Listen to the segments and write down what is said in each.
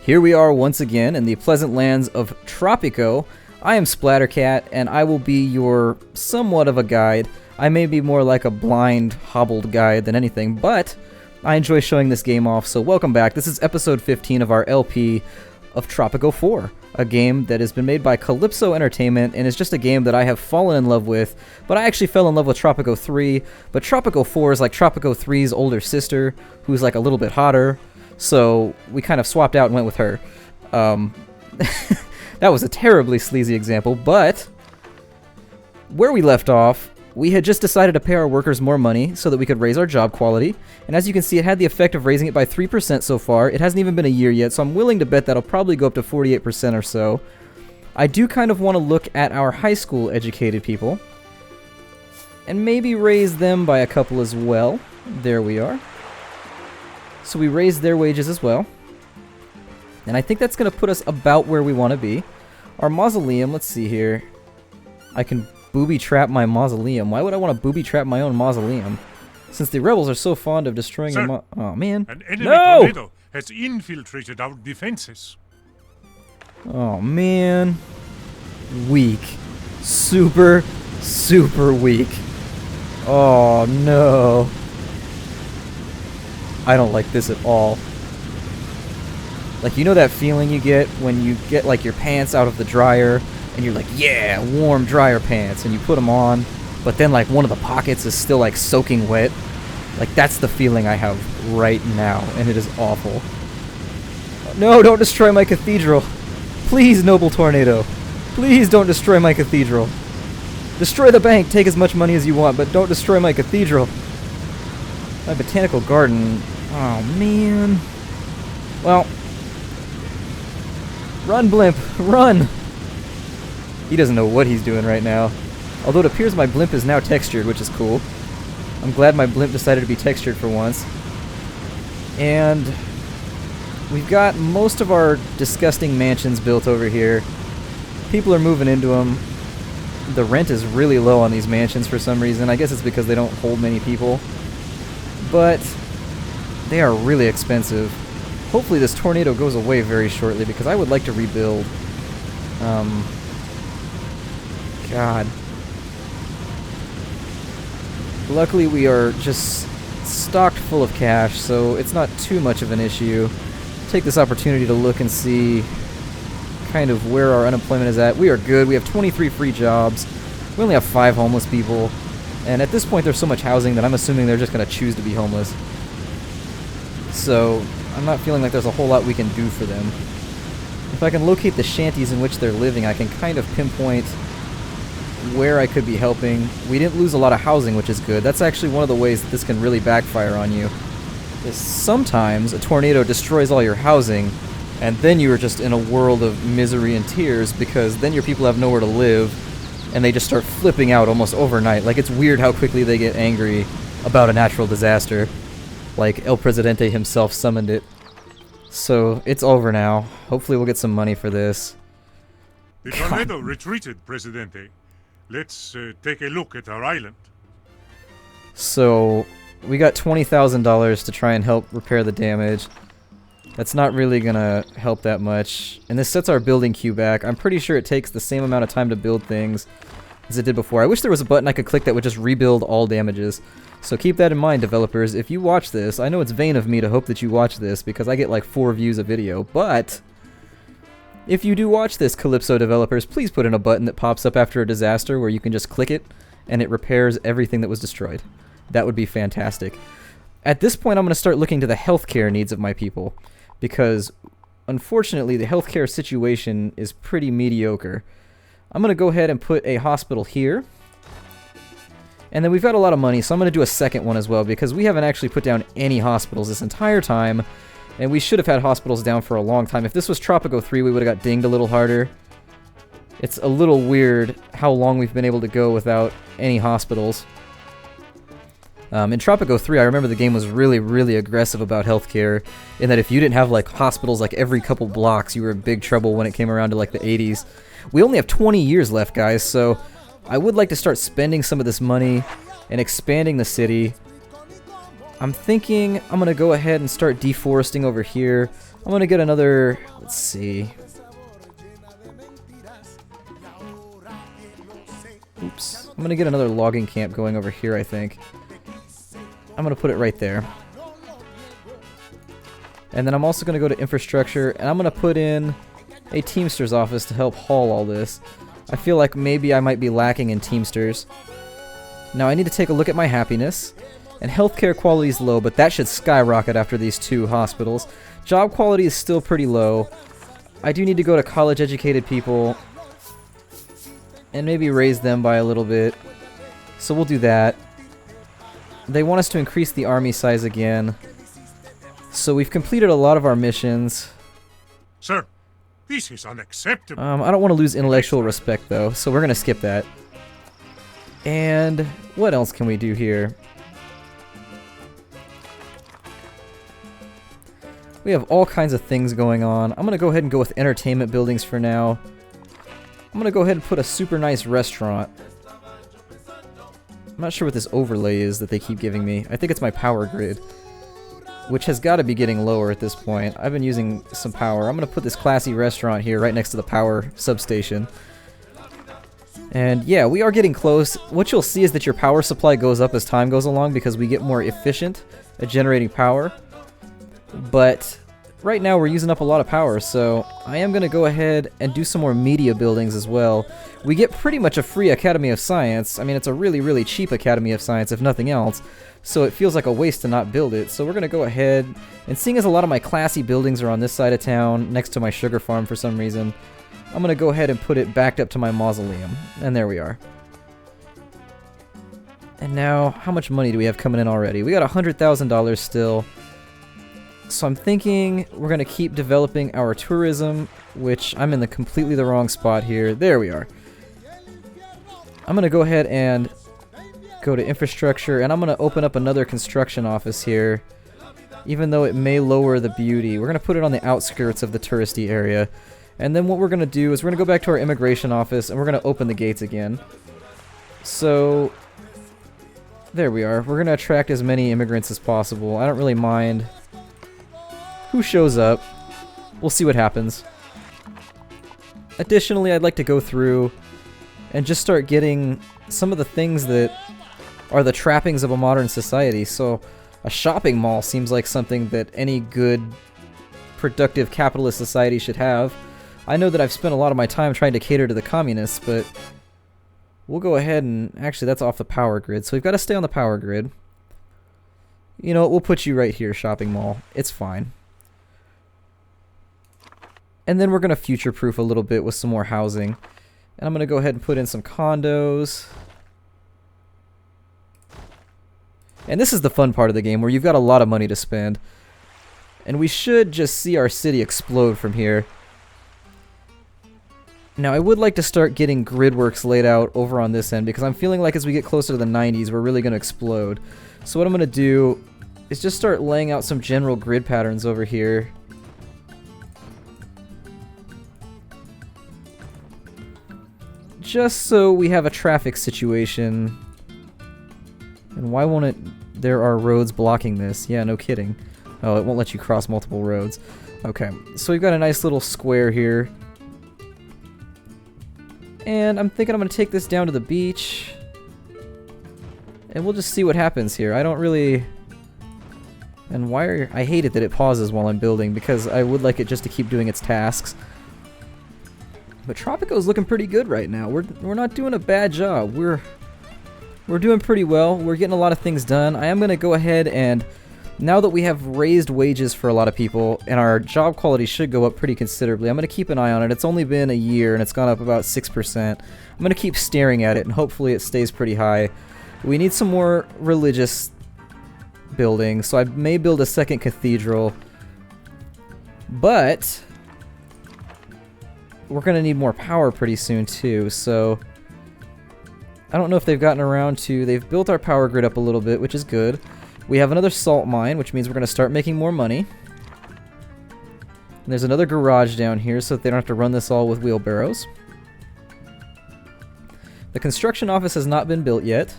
Here we are once again in the pleasant lands of Tropico. I am Splattercat, and I will be your somewhat of a guide. I may be more like a blind, hobbled guide than anything, but I enjoy showing this game off, so welcome back. This is episode 15 of our LP of Tropico 4, a game that has been made by Kalypso Entertainment, and is just a game that I have fallen in love with, but I actually fell in love with Tropico 3, but Tropico 4 is like Tropico 3's older sister, who's like a little bit hotter, so we kind of swapped out and went with her. That was a terribly sleazy example, but where we left off, we had just decided to pay our workers more money so that we could raise our job quality, and as you can see, it had the effect of raising it by 3% so far. It hasn't even been a year yet, so I'm willing to bet that'll probably go up to 48% or so. I do kind of want to look at our high school educated people, and maybe raise them by a couple as well. There we are. So we raised their wages as well. And I think that's going to put us about where we want to be. Our mausoleum, let's see here. I can booby-trap my mausoleum. Why would I want to booby-trap my own mausoleum? Since the rebels are so fond of destroying Sir, oh, man. An enemy tornado has infiltrated our defenses. Oh, man. Weak. Super, super weak. Oh, no. I don't like this at all. Like, you know that feeling you get when you get, like, your pants out of the dryer, and you're like, yeah, warm dryer pants, and you put them on, but then, like, one of the pockets is still, like, soaking wet? Like, that's the feeling I have right now, and it is awful. No, don't destroy my cathedral. Please, noble tornado. Please don't destroy my cathedral. Destroy the bank, take as much money as you want, but don't destroy my cathedral. My botanical garden. Oh, man. Well, run, blimp, run! He doesn't know what he's doing right now. Although it appears my blimp is now textured, which is cool. I'm glad my blimp decided to be textured for once. And we've got most of our disgusting mansions built over here. People are moving into them. The rent is really low on these mansions for some reason. I guess it's because they don't hold many people. But they are really expensive. Hopefully this tornado goes away very shortly, because I would like to rebuild. God. Luckily we are just stocked full of cash, so it's not too much of an issue. Take this opportunity to look and see kind of where our unemployment is at. We are good. We have 23 free jobs. We only have 5 homeless people. And at this point there's so much housing that I'm assuming they're just going to choose to be homeless. So I'm not feeling like there's a whole lot we can do for them. If I can locate the shanties in which they're living, I can kind of pinpoint where I could be helping. We didn't lose a lot of housing, which is good. That's actually one of the ways that this can really backfire on you. Is sometimes a tornado destroys all your housing, and then you are just in a world of misery and tears, because then your people have nowhere to live, and they just start flipping out almost overnight. Like, it's weird how quickly they get angry about a natural disaster. Like, El Presidente himself summoned it. So, it's over now. Hopefully we'll get some money for this. The tornado retreated, Presidente. Let's take a look at our island. So, we got $20,000 to try and help repair the damage. That's not really gonna help that much. And this sets our building queue back. I'm pretty sure it takes the same amount of time to build things as it did before. I wish there was a button I could click that would just rebuild all damages. So keep that in mind, developers. If you watch this, I know it's vain of me to hope that you watch this, because I get like 4 views a video, but if you do watch this, Kalypso developers, please put in a button that pops up after a disaster where you can just click it and it repairs everything that was destroyed. That would be fantastic. At this point, I'm going to start looking to the healthcare needs of my people, because unfortunately the healthcare situation is pretty mediocre. I'm going to go ahead and put a hospital here. And then we've got a lot of money, so I'm going to do a second one as well, because we haven't actually put down any hospitals this entire time. And we should have had hospitals down for a long time. If this was Tropico 3, we would have got dinged a little harder. It's a little weird how long we've been able to go without any hospitals. In Tropico 3, I remember the game was really, really aggressive about healthcare, in that if you didn't have like hospitals like every couple blocks, you were in big trouble when it came around to like the 80s. We only have 20 years left, guys, so I would like to start spending some of this money and expanding the city. I'm thinking I'm going to go ahead and start deforesting over here. I'm gonna get another, let's see. Oops. I'm gonna get another logging camp going over here, I think. I'm gonna put it right there. And then I'm also gonna go to infrastructure, and I'm gonna put in a Teamster's office to help haul all this. I feel like maybe I might be lacking in Teamsters. Now I need to take a look at my happiness. And healthcare quality is low, but that should skyrocket after these 2 hospitals. Job quality is still pretty low. I do need to go to college-educated people and maybe raise them by a little bit. So we'll do that. They want us to increase the army size again. So we've completed a lot of our missions. Sir, this is unacceptable. I don't want to lose intellectual respect, though, so we're going to skip that. And what else can we do here? We have all kinds of things going on. I'm going to go ahead and go with entertainment buildings for now. I'm going to go ahead and put a super nice restaurant. I'm not sure what this overlay is that they keep giving me. I think it's my power grid, which has got to be getting lower at this point. I've been using some power. I'm going to put this classy restaurant here right next to the power substation. And yeah, we are getting close. What you'll see is that your power supply goes up as time goes along because we get more efficient at generating power. But right now we're using up a lot of power, so I am going to go ahead and do some more media buildings as well. We get pretty much a free Academy of Science. I mean, it's a really, really cheap Academy of Science, if nothing else, so it feels like a waste to not build it. So we're going to go ahead, and seeing as a lot of my classy buildings are on this side of town, next to my sugar farm for some reason, I'm going to go ahead and put it backed up to my mausoleum. And there we are. And now, how much money do we have coming in already? We got $100,000 still. So I'm thinking we're going to keep developing our tourism, which I'm in the completely the wrong spot here. There we are. I'm going to go ahead and go to infrastructure, and I'm going to open up another construction office here, even though it may lower the beauty. We're going to put it on the outskirts of the touristy area. And then what we're going to do is we're going to go back to our immigration office, and we're going to open the gates again. So there we are. We're going to attract as many immigrants as possible. I don't really mind who shows up. We'll see what happens. Additionally, I'd like to go through and just start getting some of the things that are the trappings of a modern society. So a shopping mall seems like something that any good, productive capitalist society should have. I know that I've spent a lot of my time trying to cater to the communists, but we'll go ahead and... Actually, that's off the power grid, so we've got to stay on the power grid. You know what, we'll put you right here, shopping mall. It's fine. And then we're going to future-proof a little bit with some more housing. And I'm going to go ahead and put in some condos. And this is the fun part of the game, where you've got a lot of money to spend. And we should just see our city explode from here. Now, I would like to start getting grid works laid out over on this end, because I'm feeling like as we get closer to the 90s, we're really going to explode. So what I'm going to do is just start laying out some general grid patterns over here. Just so we have a traffic situation. And why won't it... There are roads blocking this. Yeah, no kidding. Oh, it won't let you cross multiple roads. Okay, so we've got a nice little square here. And I'm thinking I'm going to take this down to the beach. And we'll just see what happens here. I don't really... And why are... I hate it that it pauses while I'm building, because I would like it just to keep doing its tasks. But Tropico is looking pretty good right now. We're not doing a bad job. We're doing pretty well. We're getting a lot of things done. I am going to go ahead and... Now that we have raised wages for a lot of people, and our job quality should go up pretty considerably, I'm going to keep an eye on it. It's only been a year, and it's gone up about 6%. I'm going to keep staring at it, and hopefully it stays pretty high. We need some more religious buildings, so I may build a second cathedral. But we're going to need more power pretty soon, too, so... I don't know if they've gotten around to... They've built our power grid up a little bit, which is good. We have another salt mine, which means we're going to start making more money. And there's another garage down here so that they don't have to run this all with wheelbarrows. The construction office has not been built yet.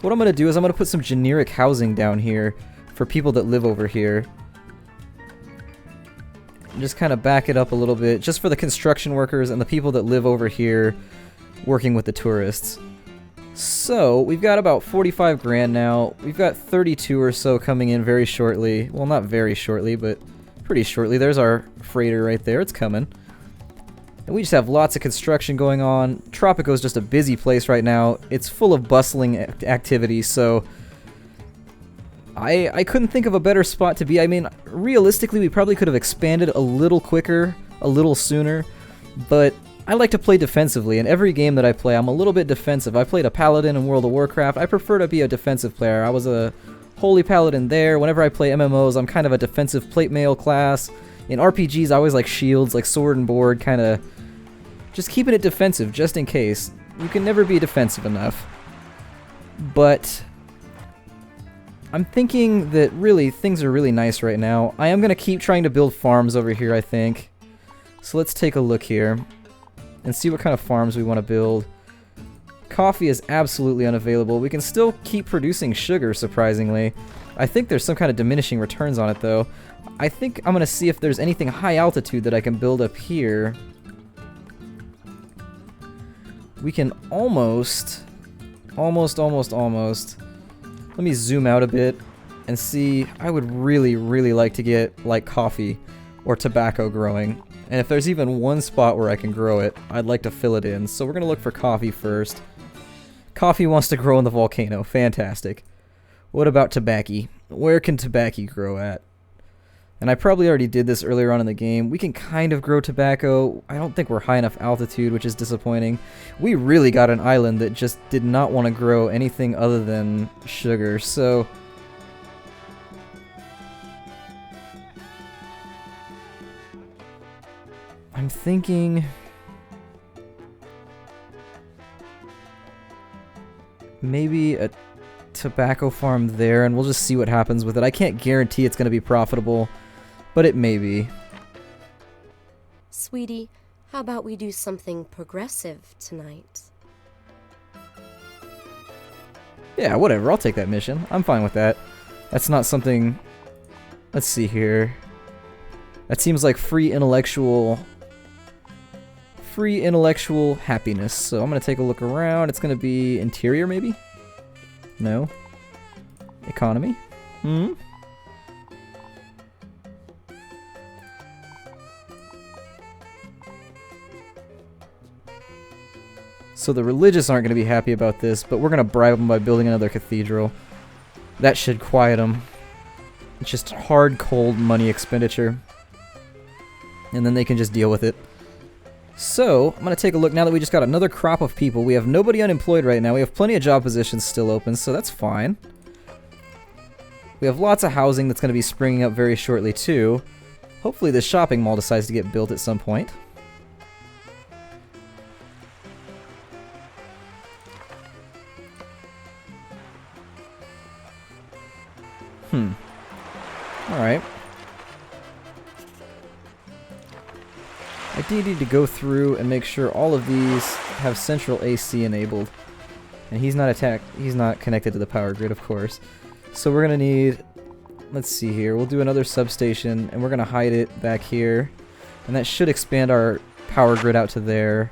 What I'm going to do is I'm going to put some generic housing down here for people that live over here. and just kind of back it up a little bit, just for the construction workers and the people that live over here working with the tourists. So, we've got about 45 grand now. We've got 32 or so coming in very shortly. Well, not very shortly, but pretty shortly. There's our freighter right there. It's coming. And we just have lots of construction going on. Tropico is just a busy place right now. It's full of bustling activity, so I couldn't think of a better spot to be. I mean, realistically, we probably could have expanded a little quicker, a little sooner, but I like to play defensively. In every game that I play, I'm a little bit defensive. I played a paladin in World of Warcraft. I prefer to be a defensive player. I was a holy paladin there. Whenever I play MMOs, I'm kind of a defensive plate mail class. In RPGs, I always like shields, like sword and board, kind of just keeping it defensive, just in case. You can never be defensive enough. But I'm thinking that really, things are really nice right now. I am going to keep trying to build farms over here, I think. So let's take a look here and see what kind of farms we want to build. Coffee is absolutely unavailable. We can still keep producing sugar, surprisingly. I think there's some kind of diminishing returns on it, though. I think I'm going to see if there's anything high altitude that I can build up here. We can almost. Let me zoom out a bit and see. I would really, really like to get, like, coffee or tobacco growing. And if there's even one spot where I can grow it, I'd like to fill it in. So we're going to look for coffee first. Coffee wants to grow in the volcano. Fantastic. What about tobacco? Where can tobacco grow at? And I probably already did this earlier on in the game. We can kind of grow tobacco. I don't think we're high enough altitude, which is disappointing. We really got an island that just did not want to grow anything other than sugar, so I'm thinking maybe a tobacco farm there, and we'll just see what happens with it. I can't guarantee it's going to be profitable, but it may be. Sweetie, how about we do something progressive tonight? Yeah, whatever. I'll take that mission. I'm fine with that. That's not something... Let's see here. That seems like free intellectual happiness. So I'm going to take a look around. It's going to be interior, maybe? No. Economy? So the religious aren't going to be happy about this, but we're going to bribe them by building another cathedral. That should quiet them. It's just hard, cold money expenditure. And then they can just deal with it. So, I'm going to take a look now that we just got another crop of people. We have nobody unemployed right now. We have plenty of job positions still open, so that's fine. We have lots of housing that's going to be springing up very shortly, too. Hopefully this shopping mall decides to get built at some point. Alright. I do need to go through and make sure all of these have central AC enabled. And he's not connected to the power grid, of course. So we're gonna need, let's see here, we'll do another substation and we're gonna hide it back here. And that should expand our power grid out to there.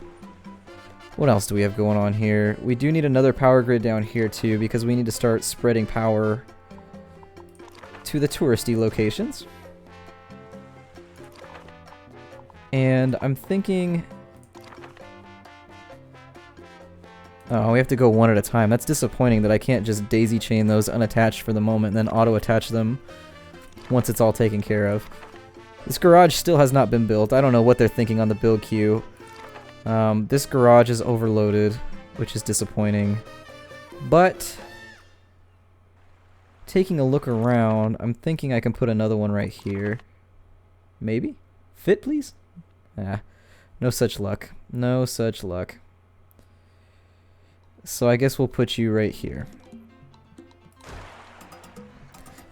What else do we have going on here? We do need another power grid down here too, because we need to start spreading power to the touristy locations. And I'm thinking... Oh, we have to go one at a time. That's disappointing that I can't just daisy chain those unattached for the moment and then auto-attach them once it's all taken care of. This garage still has not been built. I don't know what they're thinking on the build queue. This garage is overloaded, which is disappointing. But taking a look around, I'm thinking I can put another one right here. Maybe? Fit, please? Ah, no such luck. No such luck. So I guess we'll put you right here.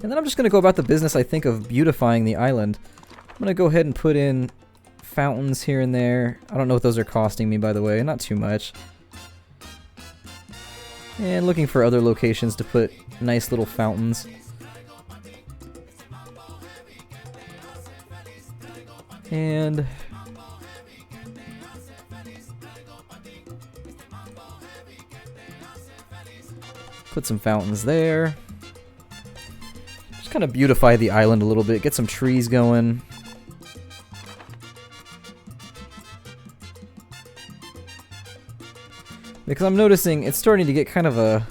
And then I'm just going to go about the business, I think, of beautifying the island. I'm going to go ahead and put in fountains here and there. I don't know what those are costing me, by the way. Not too much. And looking for other locations to put nice little fountains. And put some fountains there. Just kind of beautify the island a little bit, get some trees going. Because I'm noticing it's starting to get kind of a...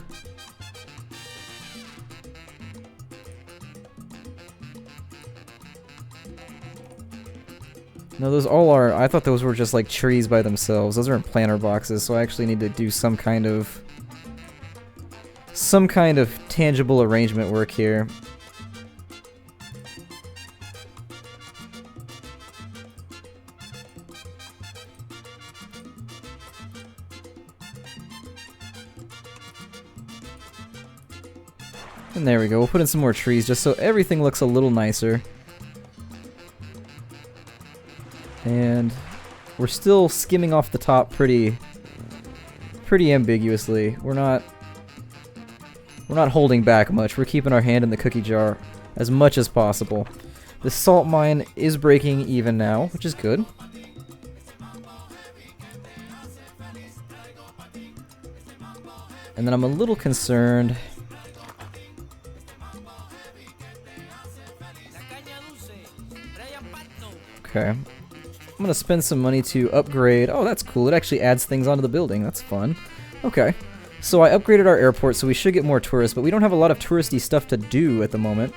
No, those all are... I thought those were just like trees by themselves. Those aren't planter boxes, so I actually need to do some kind of tangible arrangement work here. And there we go, we'll put in some more trees just so everything looks a little nicer. And we're still skimming off the top pretty ambiguously. We're not holding back much. We're keeping our hand in the cookie jar as much as possible. The salt mine is breaking even now, which is good. And then I'm a little concerned. Okay. I'm gonna spend some money to upgrade. Oh, that's cool. It actually adds things onto the building. That's fun. Okay. So I upgraded our airport, so we should get more tourists, but we don't have a lot of touristy stuff to do at the moment.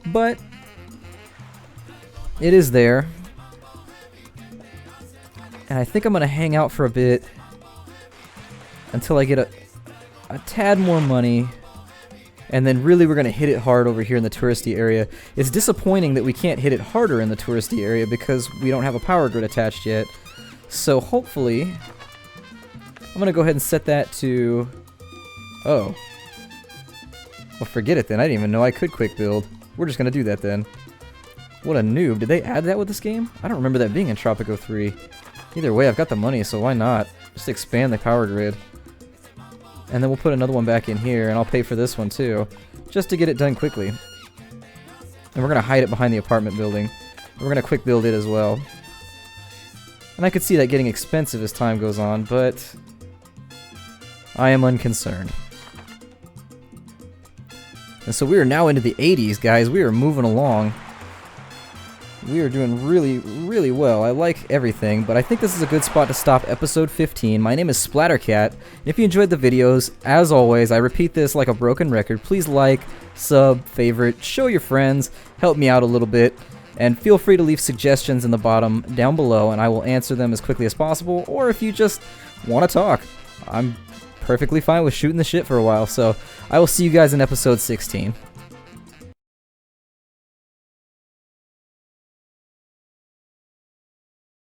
But it is there. And I think I'm gonna hang out for a bit until I get a tad more money. And then really we're going to hit it hard over here in the touristy area. It's disappointing that we can't hit it harder in the touristy area because we don't have a power grid attached yet. So hopefully, I'm going to go ahead and set that to... Oh. Well, forget it then. I didn't even know I could quick build. We're just going to do that then. What a noob. Did they add that with this game? I don't remember that being in Tropico 3. Either way, I've got the money, so why not? Just expand the power grid. And then we'll put another one back in here, and I'll pay for this one too, just to get it done quickly. And we're going to hide it behind the apartment building. We're going to quick build it as well. And I could see that getting expensive as time goes on, but I am unconcerned. And so we are now into the 80s, guys. We are moving along. We are doing really, really well. I like everything, but I think this is a good spot to stop episode 15. My name is Splattercat. If you enjoyed the videos, as always, I repeat this like a broken record. Please like, sub, favorite, show your friends, help me out a little bit, and feel free to leave suggestions in the bottom down below, and I will answer them as quickly as possible, or if you just want to talk, I'm perfectly fine with shooting the shit for a while, so I will see you guys in episode 16.